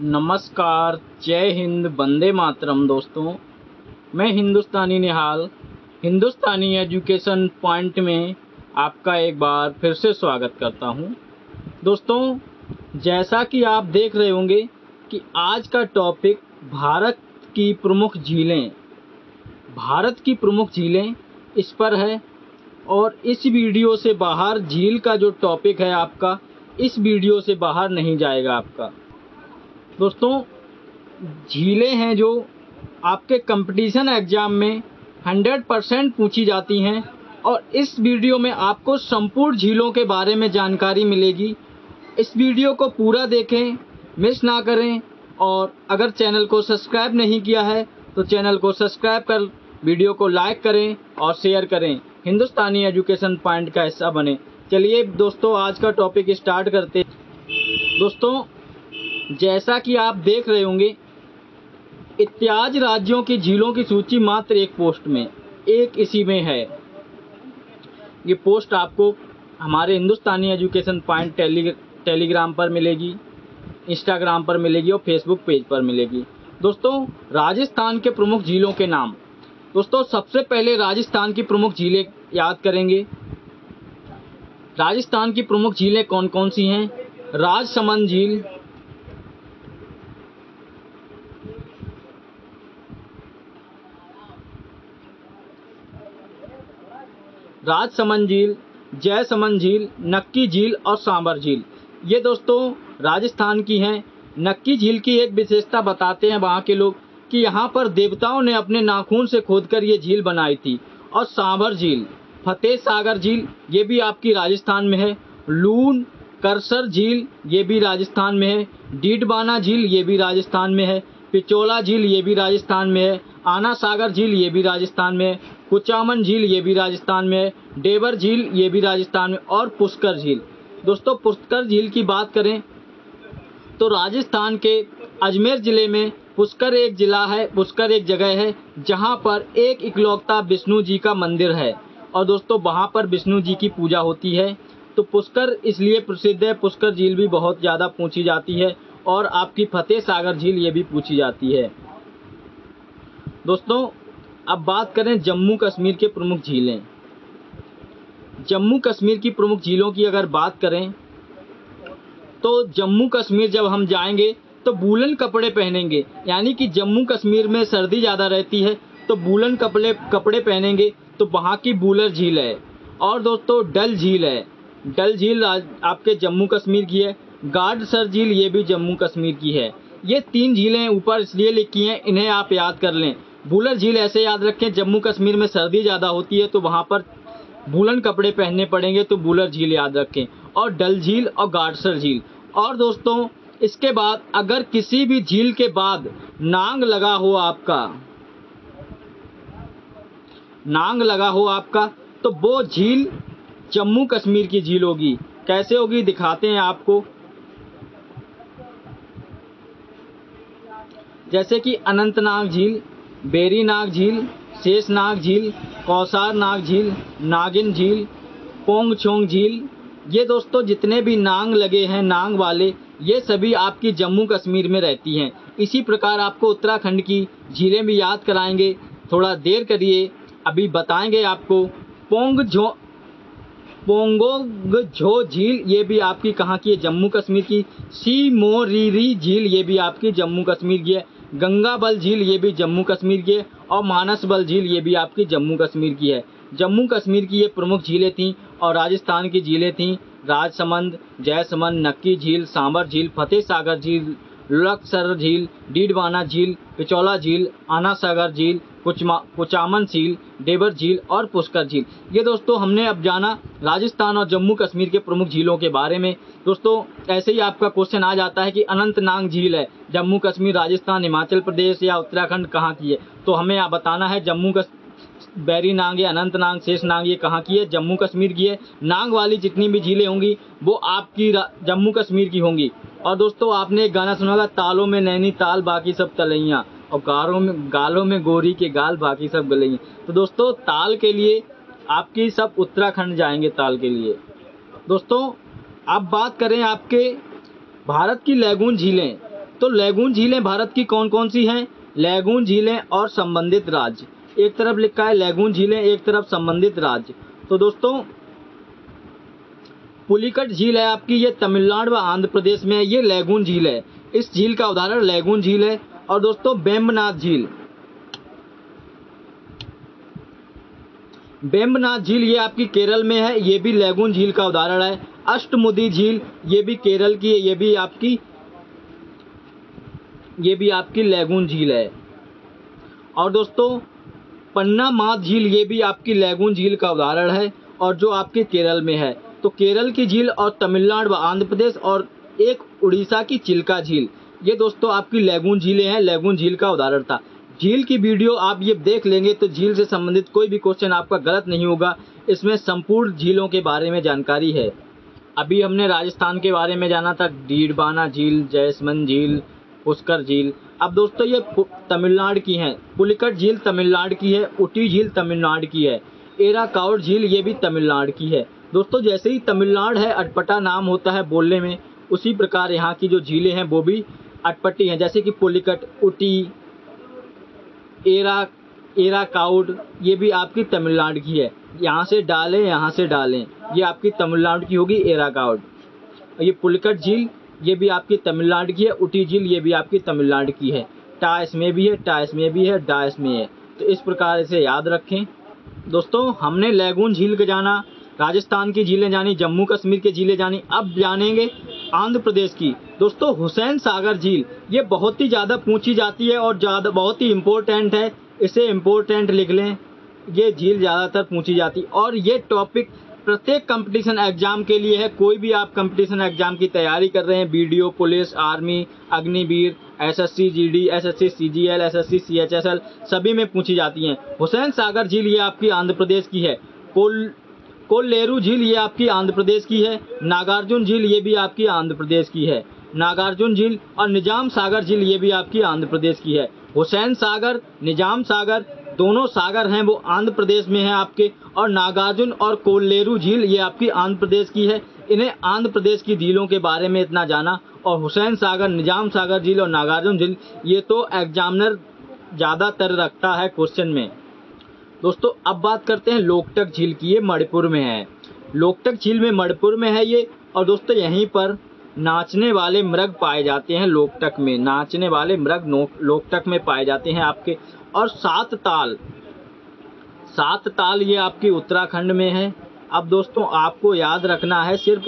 नमस्कार, जय हिंद, वंदे मातरम। दोस्तों, मैं हिंदुस्तानी निहाल हिंदुस्तानी एजुकेशन पॉइंट में आपका एक बार फिर से स्वागत करता हूं। दोस्तों, जैसा कि आप देख रहे होंगे कि आज का टॉपिक भारत की प्रमुख झीलें इस पर है। और इस वीडियो से बाहर झील का जो टॉपिक है आपका, इस वीडियो से बाहर नहीं जाएगा आपका। दोस्तों, झीलें हैं जो आपके कंपटीशन एग्जाम में 100% पूछी जाती हैं और इस वीडियो में आपको संपूर्ण झीलों के बारे में जानकारी मिलेगी। इस वीडियो को पूरा देखें, मिस ना करें। और अगर चैनल को सब्सक्राइब नहीं किया है तो चैनल को सब्सक्राइब कर वीडियो को लाइक करें और शेयर करें। हिंदुस्तानी एजुकेशन पॉइंट का हिस्सा बने। चलिए दोस्तों, आज का टॉपिक स्टार्ट करते हैं। दोस्तों, जैसा कि आप देख रहे होंगे, इत्यादि राज्यों की झीलों की सूची मात्र एक पोस्ट में, एक इसी में है। ये पोस्ट आपको हमारे हिंदुस्तानी एजुकेशन पॉइंट टेलीग्राम पर मिलेगी, इंस्टाग्राम पर मिलेगी और फेसबुक पेज पर मिलेगी। दोस्तों, राजस्थान के प्रमुख झीलों के नाम। दोस्तों, सबसे पहले राजस्थान की प्रमुख झीलें याद करेंगे। राजस्थान की प्रमुख झीलें कौन कौन सी हैं? राजसमंद झील, जयसमंद झील, नक्की झील और सांबर झील, ये दोस्तों राजस्थान की हैं। नक्की झील की एक विशेषता बताते हैं वहाँ के लोग कि यहाँ पर देवताओं ने अपने नाखून से खोदकर ये झील बनाई थी। और सांबर झील, फतेह सागर झील, ये भी आपकी राजस्थान में है। लून करसर झील, ये भी राजस्थान में है। डीडवाना झील, ये भी राजस्थान में है। पिचोला झील, ये भी राजस्थान में है। आना सागर झील, ये भी राजस्थान में है। कुचामन झील, ये भी राजस्थान में है। डेवर झील, ये भी राजस्थान में। और पुष्कर झील। दोस्तों, पुष्कर झील की बात करें तो राजस्थान के अजमेर जिले में पुष्कर एक जिला है, पुष्कर एक जगह है जहां पर एक इकलौता विष्णु जी का मंदिर है। और दोस्तों, वहां पर विष्णु जी की पूजा होती है। तो पुष्कर इसलिए प्रसिद्ध है। पुष्कर झील भी बहुत ज़्यादा पूछी जाती है। और आपकी फतेह सागर झील, ये भी पूछी जाती है। दोस्तों, अब बात करें जम्मू कश्मीर के प्रमुख झीलें। जम्मू कश्मीर की प्रमुख झीलों की अगर बात करें तो जम्मू कश्मीर जब हम जाएंगे तो वूलन कपड़े पहनेंगे, यानी कि जम्मू कश्मीर में सर्दी ज़्यादा रहती है तो वूलन कपड़े पहनेंगे तो वहाँ की वूलर झील है। और दोस्तों, डल झील है। डल झील आपके जम्मू कश्मीर की है। गाडसर झील, ये भी जम्मू कश्मीर की है। ये 3 झीलें ऊपर इसलिए लिखी हैं, इन्हें आप याद कर लें। वूलर झील ऐसे याद रखें, जम्मू कश्मीर में सर्दी ज़्यादा होती है तो वहाँ पर वूलन कपड़े पहनने पड़ेंगे, तो वूलर झील याद रखें। और डल झील और गाडसर झील। और दोस्तों, इसके बाद अगर किसी भी झील के बाद नांग लगा हो आपका तो वो झील जम्मू कश्मीर की झील होगी। कैसे होगी दिखाते हैं आपको। जैसे कि अनंतनाग झील, बेरीनाग झील, शेषनाग झील, कौसारनाग झील, नागिन झील, पोंगछोंग झील, ये दोस्तों जितने भी नांग लगे हैं, नांग वाले, ये सभी आपकी जम्मू कश्मीर में रहती हैं। इसी प्रकार आपको उत्तराखंड की झीलें भी याद कराएंगे। थोड़ा देर करिए, अभी बताएंगे आपको। पोंगोंगझो झील, ये भी आपकी कहाँ की है? जम्मू कश्मीर की। सीमोरीरी झील, ये भी आपकी जम्मू कश्मीर की है। गंगाबल झील, ये भी जम्मू कश्मीर की है। और मानसबल झील, ये भी आपकी जम्मू कश्मीर की है। जम्मू कश्मीर की ये प्रमुख झीलें थीं। और राजस्थान की झीलें थीं राजसमंद, जयसमंद, नक्की झील, सांबर झील, फतेह सागर झील, लुलकसर झील, डीडवाना झील, पिचौला झील, आना सागर झील, कुचामन झील, डेवर झील और पुष्कर झील। ये दोस्तों हमने अब जाना राजस्थान और जम्मू कश्मीर के प्रमुख झीलों के बारे में। दोस्तों, ऐसे ही आपका क्वेश्चन आ जाता है कि अनंतनाग झील है, जम्मू कश्मीर, राजस्थान, हिमाचल प्रदेश या उत्तराखंड कहाँ की है? तो हमें यहाँ बताना है बैरी नाग या अनंतनाग, शेषनाग, ये कहाँ की है? जम्मू कश्मीर की है। नाग वाली जितनी भी झीलें होंगी वो आपकी जम्मू कश्मीर की होंगी। और दोस्तों, आपने एक गाना सुना होगा, तालों में नैनीताल बाकी सब तलैया, और गालों में गोरी के गाल बाकी सब गलैया। तो दोस्तों, ताल के लिए आपकी सब उत्तराखंड जाएंगे ताल के लिए। दोस्तों, अब बात करें आपके भारत की लैगून झीलें। तो लैगून झीलें भारत की कौन कौन सी हैं? लैगून झीलें और संबंधित राज्य, एक तरफ लिखा है लैगून झीलें, एक तरफ संबंधित राज्य। तो दोस्तों पुलिकट झील है आपकी, ये तमिलनाडु व आंध्र प्रदेश में है, ये लैगून झील है। इस झील का उदाहरण लैगून झील है। और दोस्तों वेम्बनाथ झील, वेम्बनाथ झील ये आपकी केरल में है, ये भी लैगून झील का उदाहरण है। अष्टमुदी झील ये भी केरल की है, ये भी आपकी लैगून झील है। और दोस्तों पन्नामाद झील ये भी आपकी लैगून झील का उदाहरण है और जो आपके केरल में है। तो केरल की झील और तमिलनाडु व आंध्र प्रदेश और एक उड़ीसा की चिल्का झील, ये दोस्तों आपकी लैगून झीलें हैं, लैगून झील का उदाहरण था। झील की वीडियो आप ये देख लेंगे तो झील से संबंधित कोई भी क्वेश्चन आपका गलत नहीं होगा। इसमें संपूर्ण झीलों के बारे में जानकारी है। अभी हमने राजस्थान के बारे में जाना था, डीडवाना झील, जैसमंद झील, पुष्कर झील। अब दोस्तों ये तमिलनाडु की हैं। पुलिकट झील तमिलनाडु की है, उटी झील तमिलनाडु की है, एराकाउड झील ये भी तमिलनाडु की है। दोस्तों जैसे ही तमिलनाडु है अटपटा नाम होता है बोलने में, उसी प्रकार यहाँ की जो झीलें हैं वो भी अटपटी हैं। जैसे कि पुलिकट, उटी, एराकाउड ये भी आपकी तमिलनाडु की है। यहाँ से डालें, यहाँ से डालें, ये आपकी तमिलनाडु की होगी एराकाउड। ये पुलिकट झील ये भी आपकी तमिलनाडु की है, उटी झील ये भी आपकी तमिलनाडु की है। टा इसमें भी है, टा इसमें भी है, डा इसमें है। तो इस प्रकार इसे याद रखें। दोस्तों हमने लैगून झील को जाना, राजस्थान की झीलें जानी, जम्मू कश्मीर की झीलें जानी। अब जानेंगे आंध्र प्रदेश की। दोस्तों हुसैन सागर झील ये बहुत ही ज़्यादा पूछी जाती है और बहुत ही इम्पोर्टेंट है, इसे इम्पोर्टेंट लिख लें। ये झील ज़्यादातर पूछी जाती और ये टॉपिक प्रत्येक कंपटीशन एग्जाम के लिए है। कोई भी आप कंपटीशन एग्जाम की तैयारी कर रहे हैं, BDO, police, army, Agniveer, SSC GD, SSC CGL, SSC CHSL सभी में पूछी जाती हैं। हुसैन सागर झील ये आपकी आंध्र प्रदेश की है। कोल्लेरू झील ये आपकी आंध्र प्रदेश की है। नागार्जुन झील ये भी आपकी आंध्र प्रदेश की है। नागार्जुन झील और निजाम सागर झील ये भी आपकी आंध्र प्रदेश की है। हुसैन सागर, निजाम सागर दोनों सागर हैं वो आंध्र प्रदेश में हैं आपके। और नागार्जुन और कोल्लेरू झील ये आपकी आंध्र प्रदेश की है। इन्हें आंध्र प्रदेश की झीलों के बारे में इतना जाना। और हुसैन सागर, निजाम सागर झील और नागार्जुन झील ये तो एग्जामिनर ज़्यादातर रखता है क्वेश्चन में। दोस्तों अब बात करते हैं लोकटक झील की। ये मणिपुर में है, लोकटक झील में मणिपुर में है ये। और दोस्तों यहीं पर नाचने वाले मृग पाए जाते हैं। लोकटक में नाचने वाले मृग लोकटक में पाए जाते हैं आपके। और सात ताल ये आपकी उत्तराखंड में है। अब दोस्तों आपको याद रखना है सिर्फ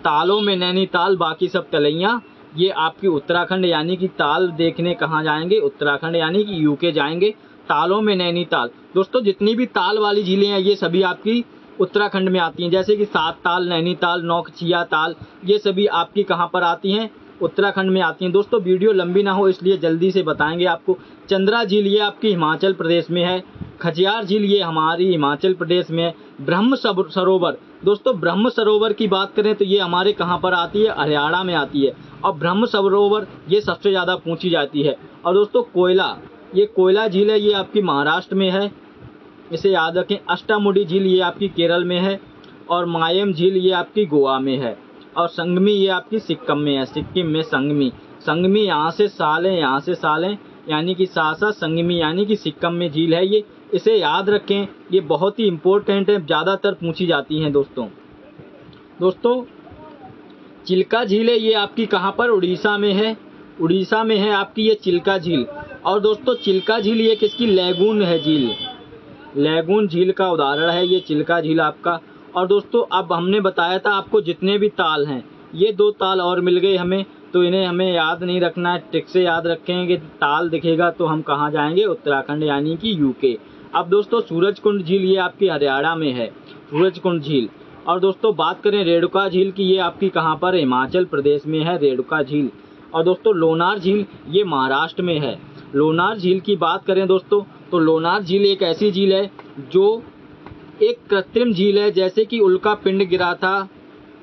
तालों में नैनीताल, बाकी सब तलैया। ये आपकी उत्तराखंड, यानी कि ताल देखने कहाँ जाएंगे? उत्तराखंड, यानी कि यूके जाएंगे। तालों में नैनीताल। दोस्तों जितनी भी ताल वाली झीलें हैं ये सभी आपकी उत्तराखंड में आती हैं। जैसे कि सात ताल, नैनीताल, नौखचिया ताल, ये सभी आपकी कहाँ पर आती हैं? उत्तराखंड में आती हैं। दोस्तों वीडियो लंबी ना हो इसलिए जल्दी से बताएंगे आपको। चंद्रा झील ये आपकी हिमाचल प्रदेश में है। खजियार झील ये हमारी हिमाचल प्रदेश में है। ब्रह्म सरोवर, दोस्तों ब्रह्म सरोवर की बात करें तो ये हमारे कहाँ पर आती है? हरियाणा में आती है। और ब्रह्म सरोवर ये सबसे ज़्यादा पूछी जाती है। और दोस्तों कोयला झील है, ये आपकी महाराष्ट्र में है, इसे याद रखें। अष्टामुडी झील ये आपकी केरल में है। और मायम झील ये आपकी गोवा में है। और संगमी ये आपकी सिक्किम में है। सिक्किम में संगमी यहाँ से सालें यानी कि सासा संगमी यानी कि सिक्किम में झील है ये, इसे याद रखें। ये बहुत ही इम्पोर्टेंट है, ज़्यादातर पूछी जाती हैं दोस्तों चिल्का झील है, ये आपकी कहाँ पर? उड़ीसा में है। उड़ीसा में है आपकी ये चिल्का झील। और दोस्तों चिल्का झील ये किसकी? लैगून है झील, लैगून झील का उदाहरण है ये चिल्का झील आपका। और दोस्तों अब हमने बताया था आपको जितने भी ताल हैं, ये दो ताल और मिल गए हमें, तो इन्हें हमें याद नहीं रखना है, ट्रिक से याद रखेंगे। ताल दिखेगा तो हम कहाँ जाएंगे? उत्तराखंड यानी कि यूके। अब दोस्तों सूरजकुंड झील ये आपकी हरियाणा में है, सूरजकुंड झील। और दोस्तों बात करें रेणुका झील की, ये आपकी कहाँ पर? हिमाचल प्रदेश में है रेणुका झील। और दोस्तों लोनार झील ये महाराष्ट्र में है। लोनार झील की बात करें दोस्तों तो लोनार झील एक ऐसी झील है जो एक कृत्रिम झील है। जैसे कि उल्का पिंड गिरा था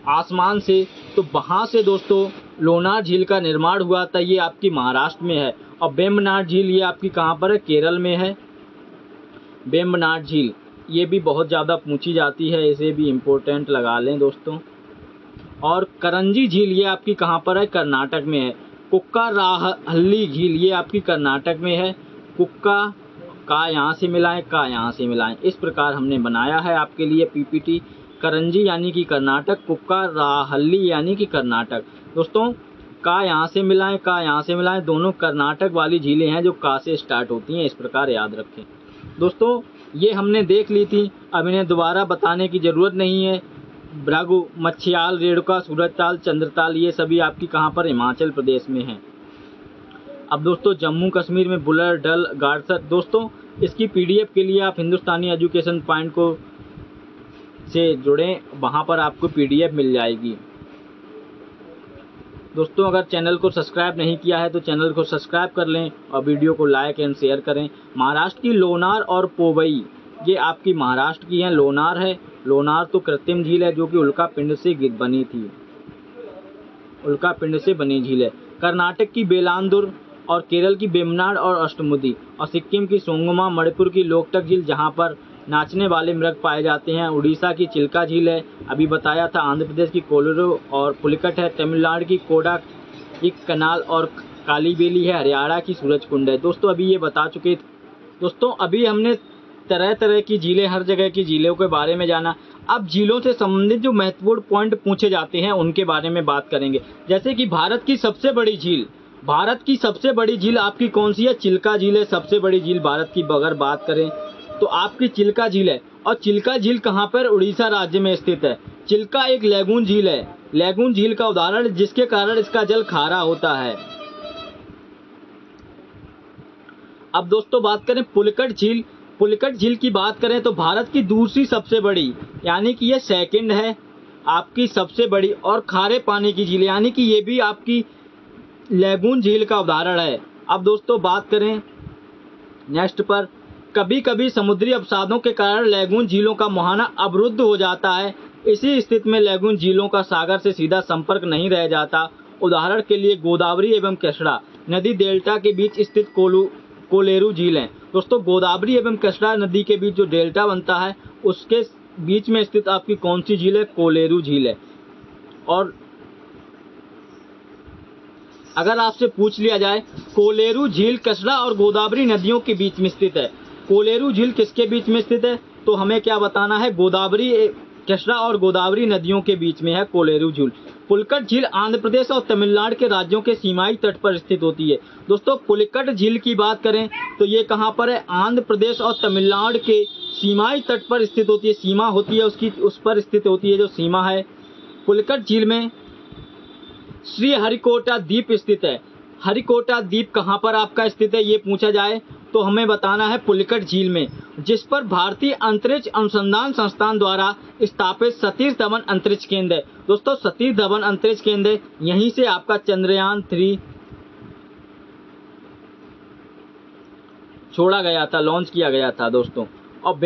आसमान से, तो वहाँ से दोस्तों लोनार झील का निर्माण हुआ था। ये आपकी महाराष्ट्र में है। और वेम्बनाड झील ये आपकी कहाँ पर है? केरल में है। वेम्बनाड झील ये भी बहुत ज़्यादा पूछी जाती है, इसे भी इम्पोर्टेंट लगा लें दोस्तों। और करंजी झील ये आपकी कहाँ पर है? कर्नाटक में है। कुक्काराहल्ली झील, ये आपकी कर्नाटक में है। कुक्का का यहाँ से मिलाएं, का यहाँ से मिलाएं, इस प्रकार हमने बनाया है आपके लिए पीपीटी। करंजी यानी कि कर्नाटक, कुक्काराहल्ली यानी कि कर्नाटक। दोस्तों का यहाँ से मिलाएं, का यहाँ से मिलाएं, दोनों कर्नाटक वाली झीलें हैं जो का से स्टार्ट होती हैं, इस प्रकार याद रखें। दोस्तों ये हमने देख ली थी, अब इन्हें दोबारा बताने की ज़रूरत नहीं है। भृगु, मच्छियाल, रेणुका, सूरजताल, चंद्रताल, ये सभी आपकी कहाँ पर, हिमाचल प्रदेश में हैं। अब दोस्तों जम्मू कश्मीर में बुलर, डल, गारसर। दोस्तों इसकी पीडीएफ के लिए आप हिंदुस्तानी एजुकेशन पॉइंट को से जुड़ें, वहाँ पर आपको पीडीएफ मिल जाएगी। दोस्तों अगर चैनल को सब्सक्राइब नहीं किया है तो चैनल को सब्सक्राइब कर लें और वीडियो को लाइक एंड शेयर करें। महाराष्ट्र की लोनार और पोवई, ये आपकी महाराष्ट्र की हैं। लोनार है, लोनार तो कृत्रिम झील है जो कि उल्का पिंड से बनी थी, उल्का पिंड से बनी झील है। कर्नाटक की बेलांदुर और केरल की वेम्बनाड और अष्टमुदी और सिक्किम की सोंगमा, मणिपुर की लोकटक झील जहाँ पर नाचने वाले मृग पाए जाते हैं। उड़ीसा की चिल्का झील है, अभी बताया था। आंध्र प्रदेश की कोलोरो और पुलिकट है। तमिलनाडु की कोडाक कनाल और कालीबेली है। हरियाणा की सूरजकुंड है। दोस्तों अभी ये बता चुके थे। दोस्तों अभी हमने तरह तरह की झीलें, हर जगह की झीलों के बारे में जाना। अब झीलों से संबंधित जो महत्वपूर्ण पॉइंट पूछे जाते हैं उनके बारे में बात करेंगे। जैसे कि भारत की सबसे बड़ी झील, भारत की सबसे बड़ी झील आपकी कौन सी है? चिल्का झील है सबसे बड़ी झील भारत की। अगर बात करें तो आपकी चिल्का झील है। और चिल्का झील कहाँ पर? उड़ीसा राज्य में स्थित है। चिल्का एक लैगून झील है, लैगून झील का उदाहरण जिसके कारण इसका जल खारा होता है। अब दोस्तों बात करें पुलिकट झील। पुलिकट झील की बात करें तो भारत की दूसरी सबसे बड़ी, यानी कि ये सेकंड है आपकी सबसे बड़ी और खारे पानी की झील, यानी कि ये भी आपकी लैगून झील का उदाहरण है। अब दोस्तों बात करें नेक्स्ट पर, कभी कभी समुद्री अवसादों के कारण लैगून झीलों का मुहाना अवरुद्ध हो जाता है। इसी स्थिति में लैगून झीलों का सागर से सीधा संपर्क नहीं रह जाता। उदाहरण के लिए गोदावरी एवं कृष्णा नदी डेल्टा के बीच स्थित कोलेरू झील है। दोस्तों गोदावरी एवं कृष्णा नदी के बीच जो डेल्टा बनता है उसके बीच में स्थित आपकी कौन सी झील है? कोलेरू झील है। और अगर आपसे पूछ लिया जाए कोलेरू झील कृष्णा और गोदावरी नदियों के बीच में स्थित है, कोलेरू झील किसके बीच में स्थित है? तो हमें क्या बताना है? गोदावरी, कृष्णा और गोदावरी नदियों के बीच में है कोलेरू झील। पुलिकट झील आंध्र प्रदेश और तमिलनाडु के राज्यों के सीमाई तट पर स्थित होती है। दोस्तों पुलिकट झील की बात करें तो ये कहाँ पर है? आंध्र प्रदेश और तमिलनाडु के सीमाई तट पर स्थित होती है। सीमा होती है उसकी, उस पर स्थित होती है जो सीमा है। पुलिकट झील में श्रीहरिकोटा द्वीप स्थित है। हरिकोटा द्वीप कहाँ पर आपका स्थित है ये पूछा जाए तो हमें बताना है पुलिकट झील में, जिस पर भारतीय अंतरिक्ष अनुसंधान संस्थान द्वारा स्थापित सतीश धवन अंतरिक्ष केंद्र है। दोस्तों सतीश धवन अंतरिक्ष केंद्र, यहीं से आपका चंद्रयान 3 छोड़ा गया था, लॉन्च किया गया था दोस्तों। और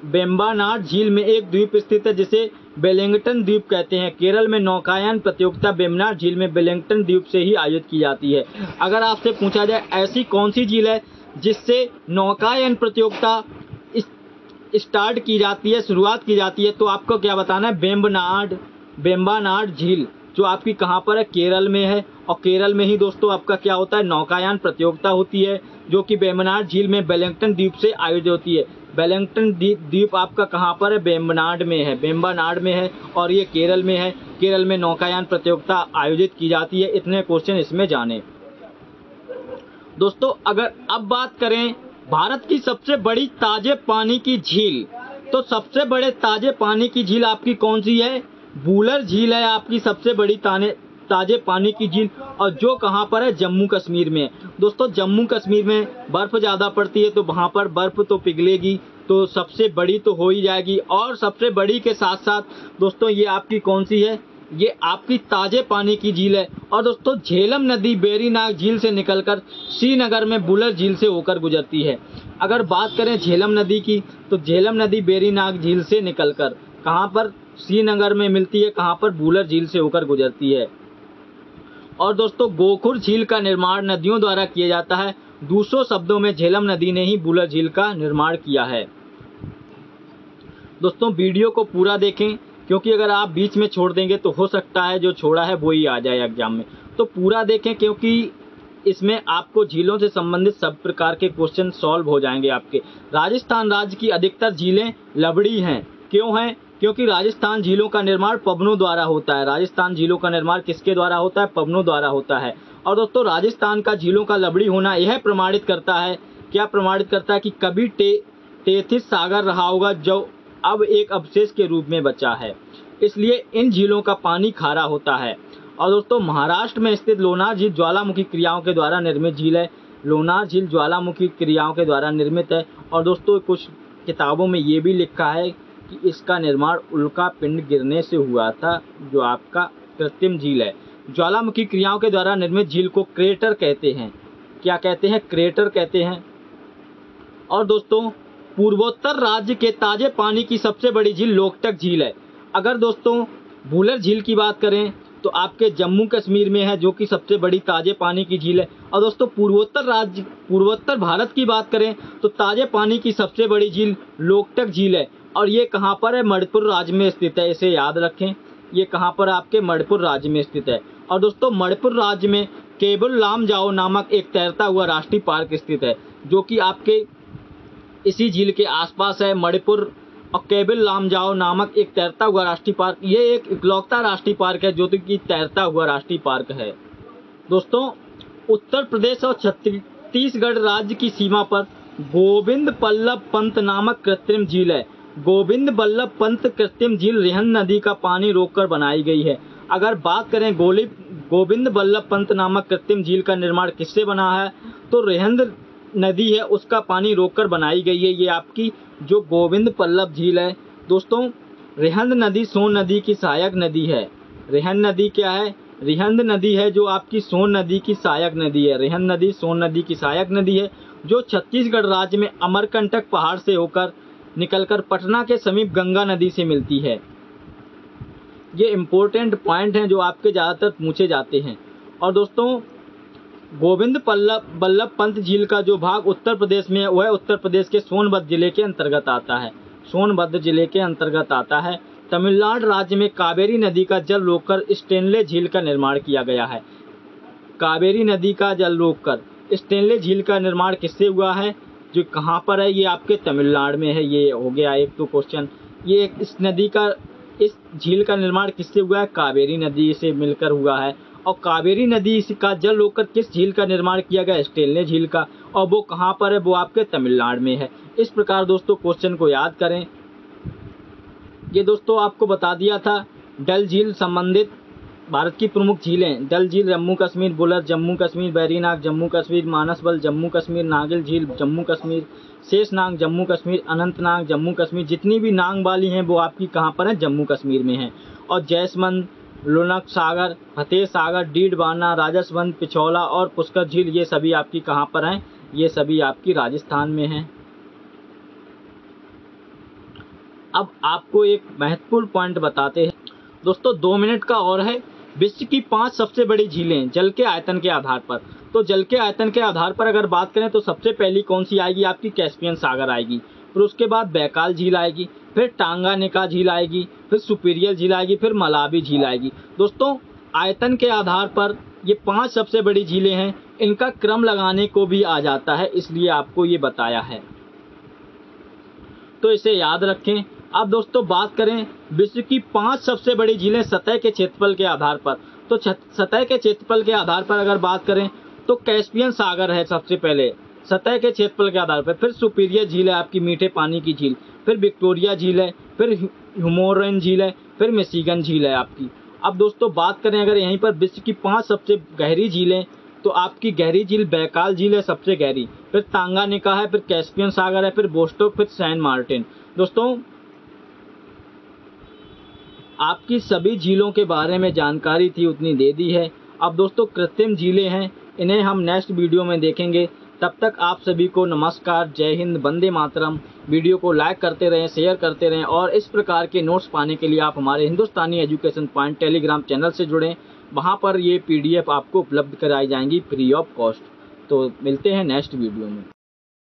वेम्बनाड झील में एक द्वीप स्थित है जिसे वेलिंगटन द्वीप कहते हैं। केरल में नौकायन प्रतियोगिता वेम्बनाड झील में वेलिंगटन द्वीप से ही आयोजित की जाती है। अगर आपसे पूछा जाए ऐसी कौन सी झील है जिससे नौकायन प्रतियोगिता स्टार्ट की जाती है, शुरुआत की जाती है, तो आपको क्या बताना है? वेम्बनाड झील जो आपकी कहाँ पर है? केरल में है। और केरल में ही दोस्तों आपका क्या होता है? नौकायन प्रतियोगिता होती है जो कि वेम्बनाड झील में वेलिंगटन द्वीप से आयोजित होती है। वेलिंगटन द्वीप आपका कहाँ पर है? वेम्बनाड में है, वेम्बनाड में है और ये केरल में है। केरल में नौकायन प्रतियोगिता आयोजित की जाती है। इतने क्वेश्चन इसमें जाने। दोस्तों अगर अब बात करें भारत की सबसे बड़ी ताजे पानी की झील, तो सबसे बड़े ताजे पानी की झील आपकी कौन सी है? बुलर झील है आपकी सबसे बड़ी ताजे पानी की झील, और जो कहाँ पर है? जम्मू कश्मीर में। दोस्तों जम्मू कश्मीर में बर्फ ज़्यादा पड़ती है तो वहाँ पर बर्फ तो पिघलेगी, तो सबसे बड़ी तो हो ही जाएगी। और सबसे बड़ी के साथ साथ दोस्तों ये आपकी कौन सी है? ये आपकी ताजे पानी की झील है। और दोस्तों झेलम नदी वेरीनाग झील से निकलकर श्रीनगर में बुलर झील से होकर गुजरती है। अगर बात करें झेलम नदी की तो झेलम नदी वेरीनाग झील से निकलकर कहाँ पर? श्रीनगर में मिलती है। कहाँ पर? बुलर झील से होकर गुजरती है। और दोस्तों गोखुर झील का निर्माण नदियों द्वारा किया जाता है। दूसरों शब्दों में झेलम नदी ने ही बुलर झील का निर्माण किया है। दोस्तों वीडियो को पूरा देखें क्योंकि अगर आप बीच में छोड़ देंगे तो हो सकता है जो छोड़ा है वो ही आ जाए एग्जाम में। तो पूरा देखें, क्योंकि इसमें आपको झीलों से संबंधित सब प्रकार के क्वेश्चन सॉल्व हो जाएंगे आपके। राजस्थान राज्य की अधिकतर झीलें लवड़ी हैं। क्यों हैं? क्योंकि राजस्थान झीलों का निर्माण पवनों द्वारा होता है। राजस्थान झीलों का निर्माण किसके द्वारा होता है? पवनों द्वारा होता है। और दोस्तों, राजस्थान का झीलों का लवड़ी होना यह प्रमाणित करता है, क्या प्रमाणित करता है? कि कभी टेथिस सागर रहा होगा जो अब एक अवशेष के रूप में बचा है, इसलिए इन झीलों का पानी खारा होता है। और दोस्तों, महाराष्ट्र में स्थित लोनार झील ज्वालामुखी क्रियाओं के द्वारा निर्मित झील है। लोनार झील ज्वालामुखी क्रियाओं के द्वारा निर्मित है। और दोस्तों, कुछ किताबों में ये भी लिखा है कि इसका निर्माण उल्का पिंड गिरने से हुआ था, जो आपका कृत्रिम झील है। ज्वालामुखी क्रियाओं के द्वारा निर्मित झील को क्रेटर कहते हैं। क्या कहते हैं? क्रेटर कहते हैं। और दोस्तों, पूर्वोत्तर राज्य के ताजे पानी की सबसे बड़ी झील लोकटक झील है। अगर दोस्तों भूलर झील की बात करें तो आपके जम्मू कश्मीर में है, जो कि सबसे बड़ी ताजे पानी की झील है। और दोस्तों, पूर्वोत्तर भारत की बात करें तो ताजे पानी की सबसे बड़ी झील लोकटक झील है। और ये कहाँ पर है? मणिपुर राज्य में स्थित है। इसे याद रखें, ये कहाँ पर? आपके मणिपुर राज्य में स्थित है। और दोस्तों, मणिपुर राज्य में केबुल लामजाओ नामक एक तैरता हुआ राष्ट्रीय पार्क स्थित है, जो कि आपके इसी झील के आसपास है। मणिपुर और केबुल लामजाओ नामक एक तैरता हुआ राष्ट्रीय पार्क, ये एक इकलौता राष्ट्रीय पार्क है जो कि तैरता हुआ राष्ट्रीय पार्क है। दोस्तों, उत्तर प्रदेश और छत्तीसगढ़ राज्य की सीमा पर गोविंद बल्लभ पंत नामक कृत्रिम झील है। गोविंद बल्लभ पंत कृत्रिम झील रिहंद नदी का पानी रोककर बनाई गई है। अगर बात करें गोविंद बल्लभ पंत नामक कृत्रिम झील का निर्माण किससे बना है, तो रिहंद नदी है उसका पानी रोककर बनाई गई है। ये आपकी जो गोविंद बल्लभ झील है। दोस्तों, रिहंद नदी सोन नदी की सहायक नदी है। रिहंद नदी क्या है? रिहंद नदी है जो आपकी सोन नदी की सहायक नदी है। रिहंद नदी सोन नदी की सहायक नदी है, जो छत्तीसगढ़ राज्य में अमरकंटक पहाड़ से होकर निकलकर पटना के समीप गंगा नदी से मिलती है। ये इंपॉर्टेंट पॉइंट हैं जो आपके ज़्यादातर पूछे जाते हैं। और दोस्तों, गोविंद बल्लभ पंत झील का जो भाग उत्तर प्रदेश में है, वह उत्तर प्रदेश के सोनभद्र जिले के अंतर्गत आता है। सोनभद्र जिले के अंतर्गत आता है। तमिलनाडु राज्य में कावेरी नदी का जल रोककर स्टेनले झील का निर्माण किया गया है। कावेरी नदी का जल रोककर स्टेनले झील का निर्माण किससे हुआ है? जो कहाँ पर है? ये आपके तमिलनाडु में है। ये हो गया एक तो क्वेश्चन। ये इस झील का निर्माण किससे हुआ है? कावेरी नदी से मिलकर हुआ है। और कावेरी नदी का जल रोककर किस झील का निर्माण किया गया? स्टेनले झील का। और वो कहाँ पर है? वो आपके तमिलनाडु में है। इस प्रकार दोस्तों क्वेश्चन को याद करें। ये दोस्तों आपको बता दिया था डल झील संबंधित भारत की प्रमुख झीलें। डल झील जम्मू कश्मीर, बुलर जम्मू कश्मीर, बैरीनाग जम्मू कश्मीर, मानसबल जम्मू कश्मीर, नागिल झील जम्मू कश्मीर, शेषनाग जम्मू कश्मीर, अनंतनाग जम्मू कश्मीर। जितनी भी नांग वाली हैं वो आपकी कहाँ पर है? जम्मू कश्मीर में है। और जैसमंद, लुनक सागर, फतेह सागर, डीडवाना, राजसमंद, पिछौला और पुष्कर झील, ये सभी आपकी कहाँ पर हैं? ये सभी आपकी राजस्थान में हैं। अब आपको एक महत्वपूर्ण पॉइंट बताते हैं दोस्तों, 2 मिनट का और है। विश्व की 5 सबसे बड़ी झीलें जल के आयतन के आधार पर। तो जल के आयतन के आधार पर अगर बात करें तो सबसे पहली कौन सी आएगी? आपकी कैस्पियन सागर आएगी। फिर उसके बाद बैकाल झील आएगी, फिर टांगानिका झील आएगी, फिर सुपीरियर झील आएगी, फिर मलावी झील आएगी। दोस्तों, आयतन के आधार पर ये 5 सबसे बड़ी झीलें हैं। इनका क्रम लगाने को भी आ जाता है, इसलिए आपको ये बताया है, तो इसे याद रखें। अब दोस्तों बात करें विश्व की 5 सबसे बड़ी झीलें सतह के क्षेत्रफल के आधार पर। तो सतह के क्षेत्रफल के आधार पर अगर बात करें तो कैस्पियन सागर है सबसे पहले सतह के क्षेत्रफल के आधार पर। फिर सुपीरियर झील है आपकी मीठे पानी की झील, फिर विक्टोरिया झील है, फिर ह्यूमोरन झील है, फिर मिशिगन झील है आपकी। अब दोस्तों बात करें अगर यहीं पर विश्व की 5 सबसे गहरी झीलें, तो आपकी गहरी झील बैकाल झील है सबसे गहरी, फिर तांगानिका है, फिर कैस्पियन सागर है, फिर बोस्टोक, फिर सैन मार्टिन। दोस्तों, आपकी सभी झीलों के बारे में जानकारी थी उतनी दे दी है। अब दोस्तों कृत्रिम झीलें हैं, इन्हें हम नेक्स्ट वीडियो में देखेंगे। तब तक आप सभी को नमस्कार, जय हिंद, वंदे मातरम। वीडियो को लाइक करते रहें, शेयर करते रहें, और इस प्रकार के नोट्स पाने के लिए आप हमारे हिंदुस्तानी एजुकेशन पॉइंट टेलीग्राम चैनल से जुड़ें। वहाँ पर ये PDF आपको उपलब्ध कराई जाएंगी फ्री ऑफ कॉस्ट। तो मिलते हैं नेक्स्ट वीडियो में।